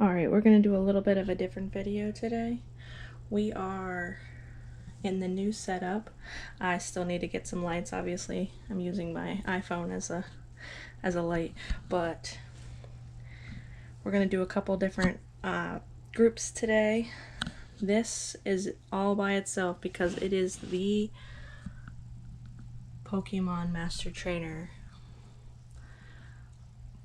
Alright, we're going to do a little bit of a different video today. We are in the new setup. I still need to get some lights, obviously. I'm using my iPhone as a light, but we're going to do a couple different groups today. This is all by itself because it is the Pokemon Master Trainer.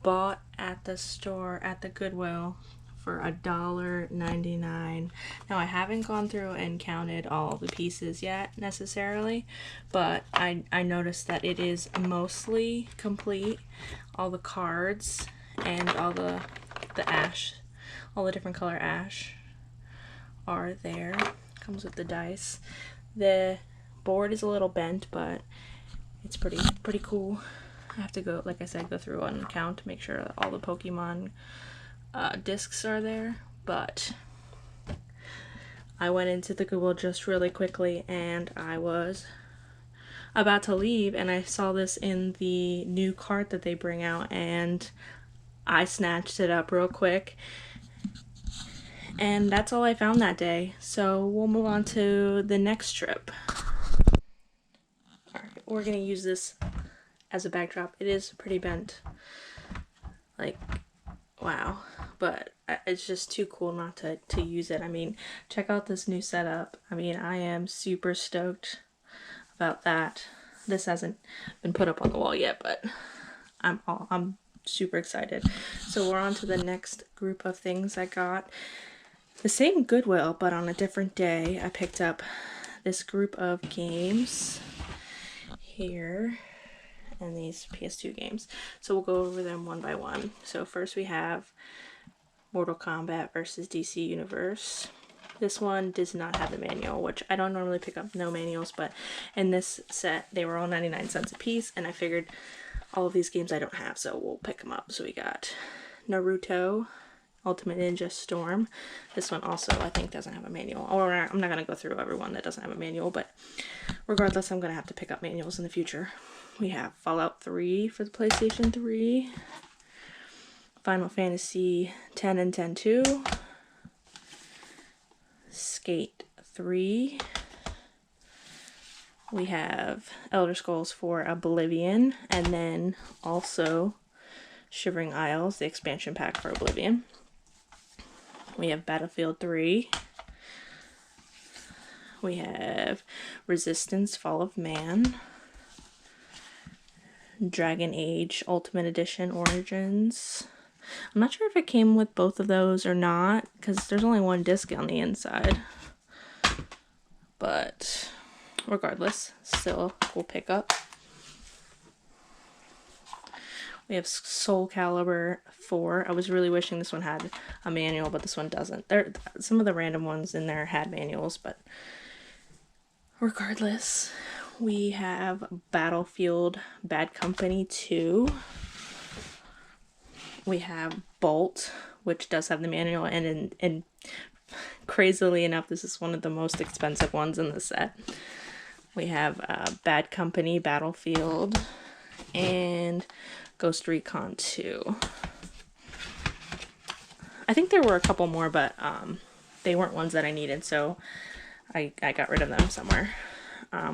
Bought at the store at the Goodwill for $1.99. Now I haven't gone through and counted all the pieces yet necessarily, but I noticed that it is mostly complete. All the cards and all the ash, all the different color ash are there. Comes with the dice. The board is a little bent, but it's pretty cool. I have to go, like I said, go through and count to make sure that all the Pokemon discs are there, but I went into the Goodwill just really quickly and I was about to leave and I saw this in the new cart that they bring out and I snatched it up real quick, and that's all I found that day. So we'll move on to the next trip. Alright, we're gonna use this as a backdrop. It is pretty bent, like, wow, but it's just too cool not to use it. I mean, check out this new setup. I mean, I am super stoked about that. This hasn't been put up on the wall yet, but I'm super excited. So we're on to the next group of things I got. The same Goodwill, but on a different day. I picked up this group of games here and these PS2 games. So we'll go over them one by one. So first we have Mortal Kombat versus DC Universe. This one does not have the manual, which I don't normally pick up no manuals, but in this set they were all 99 cents a piece, and I figured all of these games I don't have, so we'll pick them up. So we got Naruto Ultimate Ninja Storm. This one also I think doesn't have a manual, or I'm not going to go through everyone that doesn't have a manual, but regardless I'm going to have to pick up manuals in the future. We have Fallout 3 for the PlayStation 3, Final Fantasy 10 and 10-2, Skate 3, we have Elder Scrolls 4 Oblivion, and then also Shivering Isles, the expansion pack for Oblivion. We have Battlefield 3. We have Resistance Fall of Man. Dragon Age Ultimate Edition Origins. I'm not sure if it came with both of those or not, because there's only one disc on the inside. But regardless, still a cool pickup. We have Soul Calibur 4. I was really wishing this one had a manual, but this one doesn't. Some of the random ones in there had manuals, but regardless, we have Battlefield Bad Company 2. We have Bolt, which does have the manual, and crazily enough, this is one of the most expensive ones in the set. We have Bad Company Battlefield and Ghost Recon 2. I think there were a couple more, but they weren't ones that I needed, so I got rid of them somewhere.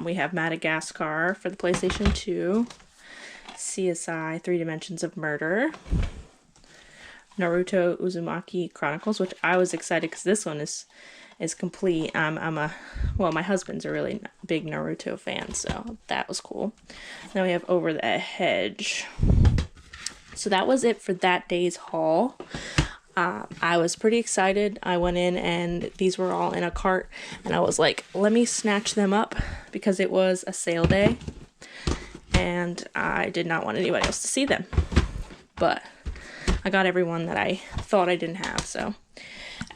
We have Madagascar for the PlayStation 2, CSI 3 Dimensions of Murder, Naruto Uzumaki Chronicles, which I was excited because this one is complete. Well, my husband's a really big Naruto fan, so that was cool. Then we have Over the Hedge. So that was it for that day's haul. I was pretty excited. I went in and these were all in a cart and I was like, let me snatch them up because it was a sale day and I did not want anybody else to see them. But I got everyone that I thought I didn't have. So,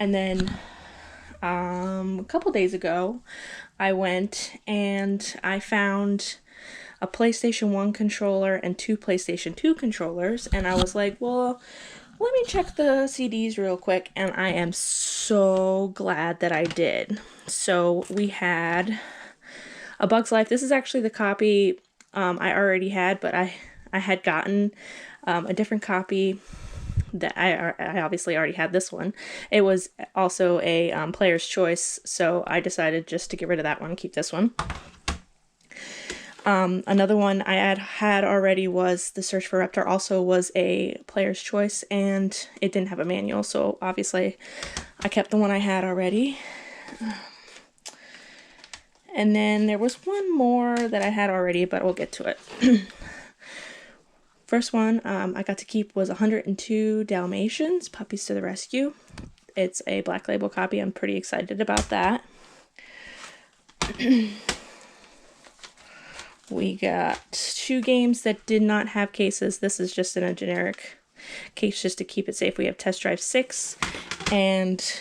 and then a couple days ago I went and I found a PlayStation 1 controller and 2 PlayStation 2 controllers, and I was like, well, let me check the CDs real quick, and I am so glad that I did. So we had A Bug's Life. This is actually the copy I already had, but I had gotten a different copy that I obviously already had this one. It was also a player's choice, so I decided just to get rid of that one and keep this one. Another one I had already was the Search for Reptar, also was a player's choice, and it didn't have a manual, so obviously I kept the one I had already. And then there was one more that I had already, but we'll get to it. First one I got to keep was 102 Dalmatians, Puppies to the Rescue. It's a Black Label copy. I'm pretty excited about that. We got 2 games that did not have cases. This is just in a generic case just to keep it safe. We have Test Drive 6 and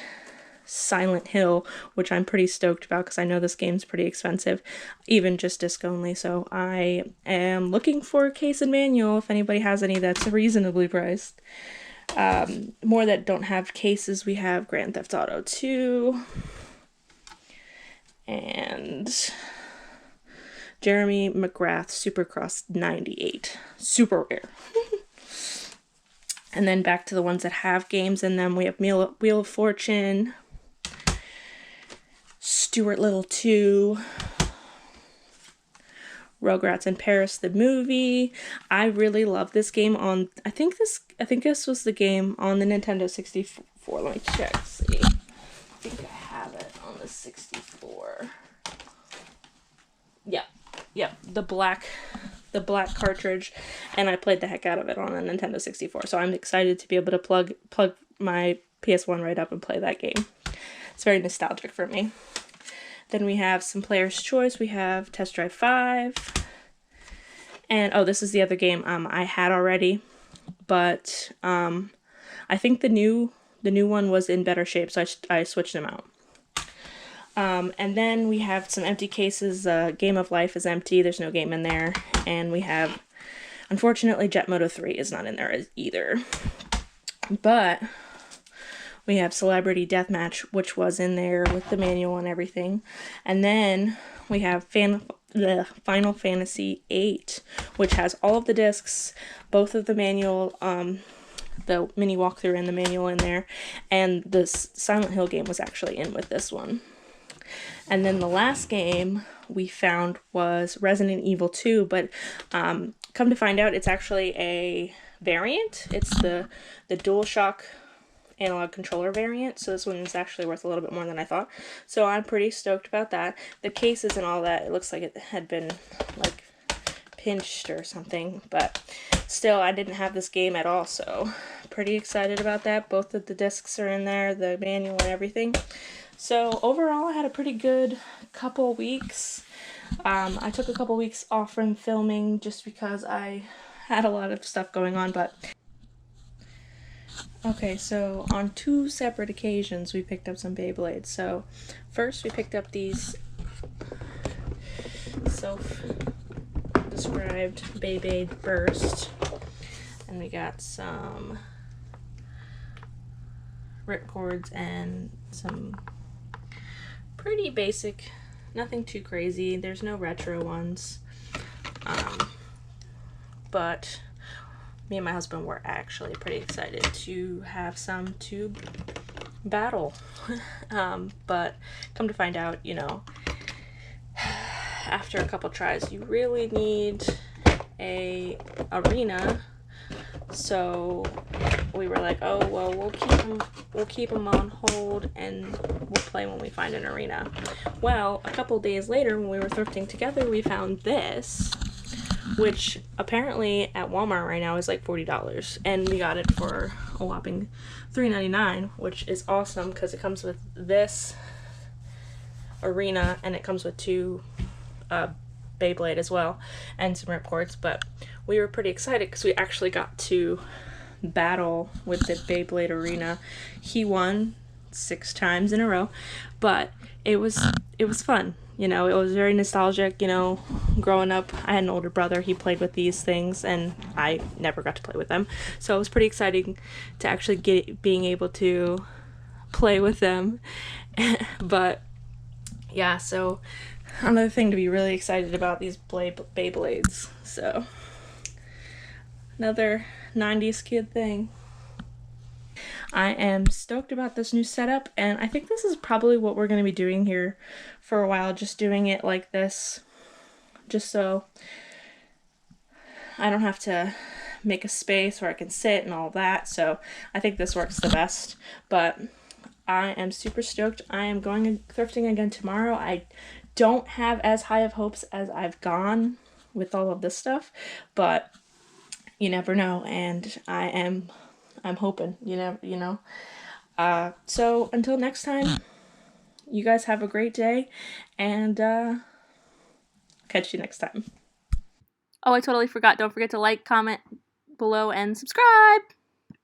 Silent Hill, which I'm pretty stoked about because I know this game's pretty expensive, even just disc only. So I am looking for a case and manual if anybody has any that's reasonably priced. More that don't have cases, we have Grand Theft Auto 2 and Jeremy McGrath Supercross 98. Super rare. And then back to the ones that have games in them, we have Wheel of Fortune, Stuart Little 2, Rugrats in Paris the movie. I really love this game on, I think this was the game on the Nintendo 64. Let me check, see. I think I have it on the 64. Yeah, the black cartridge, and I played the heck out of it on the Nintendo 64. So I'm excited to be able to plug my PS1 right up and play that game. It's very nostalgic for me. Then we have some player's choice. We have Test Drive 5. And oh, this is the other game I had already, but I think the new one was in better shape, so I switched them out. And then we have some empty cases. Game of Life is empty. There's no game in there. And we have, unfortunately, Jet Moto 3 is not in there either. But we have Celebrity Deathmatch, which was in there with the manual and everything. And then we have Final Fantasy VIII, which has all of the discs, both of the manual, the mini walkthrough and the manual in there. And the Silent Hill game was actually in with this one. And then the last game we found was Resident Evil 2, but come to find out it's actually a variant. It's the DualShock analog controller variant, so this one is actually worth a little bit more than I thought. So I'm pretty stoked about that. The cases and all that, it looks like it had been like pinched or something, but still I didn't have this game at all, so pretty excited about that. Both of the discs are in there, the manual and everything. So overall, I had a pretty good couple weeks. I took a couple weeks off from filming just because I had a lot of stuff going on, but okay, so on 2 separate occasions we picked up some Beyblades. So first we picked up these self-described Beyblade Burst, and we got some ripcords and some pretty basic, nothing too crazy. There's no retro ones, but me and my husband were actually pretty excited to have some to battle. But come to find out, you know, after a couple tries, you really need a arena. So we were like, oh well, we'll keep them on hold and we'll play when we find an arena. Well, a couple days later, when we were thrifting together, we found this, which apparently at Walmart right now is like $40, and we got it for a whopping $3.99, which is awesome because it comes with this arena and it comes with 2 Beyblade as well and some ripcords. But we were pretty excited because we actually got to battle with the Beyblade arena. He won 6 times in a row, but it was fun. You know, it was very nostalgic. You know, growing up, I had an older brother. He played with these things, and I never got to play with them. So it was pretty exciting to actually being able to play with them. But yeah, so another thing to be really excited about, these Beyblades. So another 90s kid thing. I am stoked about this new setup, and I think this is probably what we're going to be doing here for a while, just doing it like this, just so I don't have to make a space where I can sit and all that. So I think this works the best, but I am super stoked. I am going thrifting again tomorrow. I don't have as high of hopes as I've gone with all of this stuff, but you never know, and I'm hoping, so until next time, you guys have a great day, and catch you next time. Oh, I totally forgot. Don't forget to like, comment below, and subscribe.